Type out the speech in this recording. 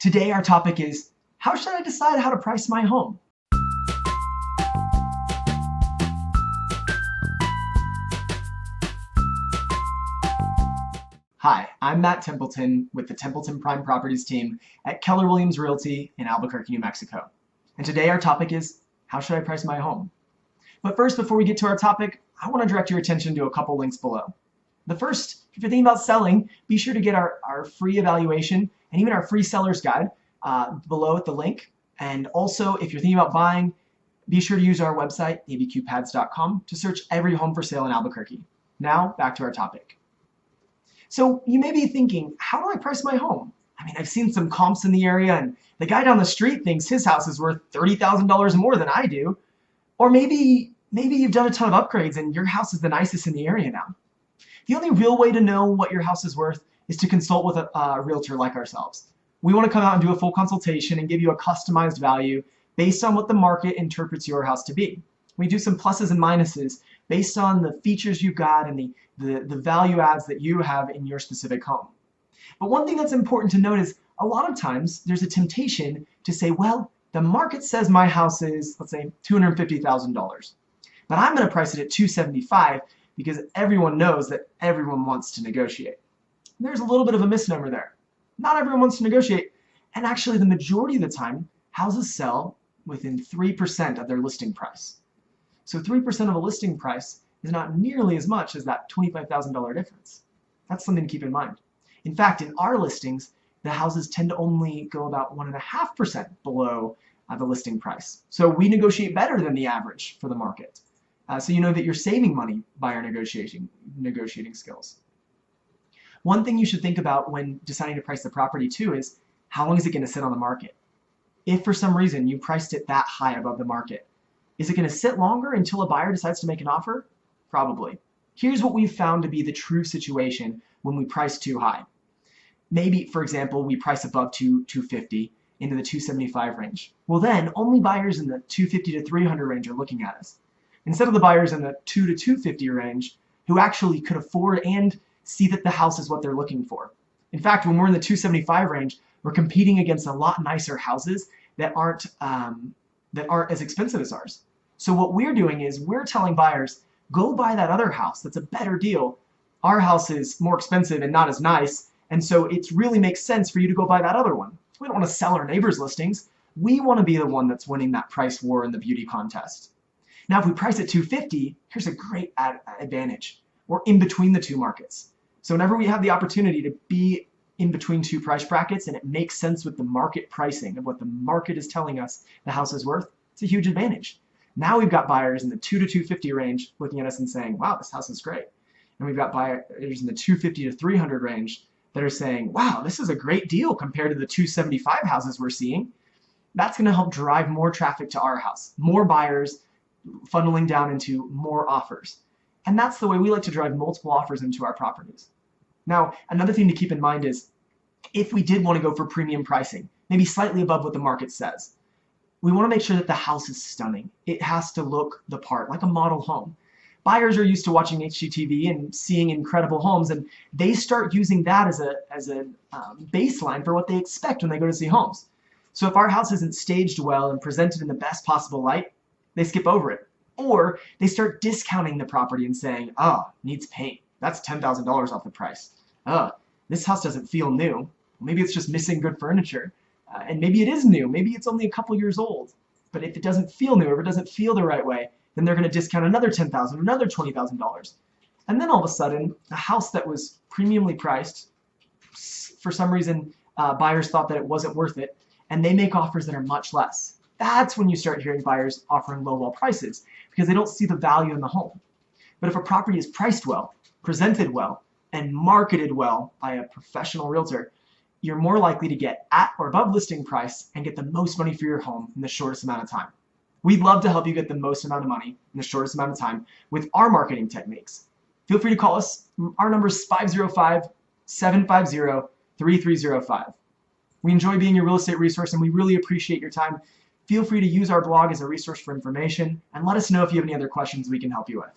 Today our topic is, how should I decide how to price my home? Hi, I'm Matt Templeton with the Templeton Prime Properties team at Keller Williams Realty in Albuquerque, New Mexico. And today our topic is, how should I price my home? But first, before we get to our topic, I want to direct your attention to a couple links below. The first, if you're thinking about selling, be sure to get our free evaluation and even our free seller's guide below at the link. And also, if you're thinking about buying, be sure to use our website, abqpads.com, to search every home for sale in Albuquerque. Now, back to our topic. So you may be thinking, how do I price my home? I mean, I've seen some comps in the area, and the guy down the street thinks his house is worth $30,000 more than I do. Or maybe you've done a ton of upgrades and your house is the nicest in the area now. The only real way to know what your house is worth is to consult with a realtor like ourselves. We want to come out and do a full consultation and give you a customized value based on what the market interprets your house to be. We do some pluses and minuses based on the features you've got and the value adds that you have in your specific home. But one thing that's important to note is a lot of times there's a temptation to say, well, the market says my house is, let's say, $250,000, but I'm going to price it at $275,000 because everyone knows that everyone wants to negotiate. There's a little bit of a misnomer there. Not everyone wants to negotiate, and actually the majority of the time, houses sell within 3% of their listing price. So 3% of a listing price is not nearly as much as that $25,000 difference. That's something to keep in mind. In fact, in our listings, the houses tend to only go about 1.5% below the listing price. So we negotiate better than the average for the market. So you know that you're saving money by our negotiating skills. One thing you should think about when deciding to price the property too is, how long is it going to sit on the market? If for some reason you priced it that high above the market, is it going to sit longer until a buyer decides to make an offer? Probably. Here's what we've found to be the true situation when we price too high. Maybe, for example, we price above $250 into the $275 range. Well then, only buyers in the $250 to $300 range are looking at us, instead of the buyers in the $200 to $250 range who actually could afford and see that the house is what they're looking for. In fact, when we're in the $275 range, we're competing against a lot nicer houses that aren't as expensive as ours. So what we're doing is we're telling buyers, go buy that other house that's a better deal. Our house is more expensive and not as nice, and so it really makes sense for you to go buy that other one. We don't want to sell our neighbors' listings. We want to be the one that's winning that price war in the beauty contest. Now, if we price at $250, here's a great advantage. We're in between the two markets. So whenever we have the opportunity to be in between two price brackets and it makes sense with the market pricing of what the market is telling us the house is worth, it's a huge advantage. Now we've got buyers in the $200 to $250 range looking at us and saying, wow, this house is great. And we've got buyers in the $250 to $300 range that are saying, wow, this is a great deal compared to the $275 houses we're seeing. That's going to help drive more traffic to our house, more buyers funneling down into more offers. And that's the way we like to drive multiple offers into our properties. Now, another thing to keep in mind is, if we did want to go for premium pricing, maybe slightly above what the market says, we want to make sure that the house is stunning. It has to look the part, like a model home. Buyers are used to watching HGTV and seeing incredible homes, and they start using that as a baseline for what they expect when they go to see homes. So if our house isn't staged well and presented in the best possible light, they skip over it. Or they start discounting the property and saying, oh, needs paint. That's $10,000 off the price. Oh, this house doesn't feel new. Maybe it's just missing good furniture. And maybe it is new. Maybe it's only a couple years old. But if it doesn't feel new, or if it doesn't feel the right way, then they're going to discount another $10,000, another $20,000. And then all of a sudden, a house that was premiumly priced, for some reason, buyers thought that it wasn't worth it, and they make offers that are much less. That's when you start hearing buyers offering lowball prices, because they don't see the value in the home. But if a property is priced well, presented well, and marketed well by a professional realtor, you're more likely to get at or above listing price and get the most money for your home in the shortest amount of time. We'd love to help you get the most amount of money in the shortest amount of time with our marketing techniques. Feel free to call us. Our number is 505-750-3305. We enjoy being your real estate resource, and we really appreciate your time. Feel free to use our blog as a resource for information, and let us know if you have any other questions we can help you with.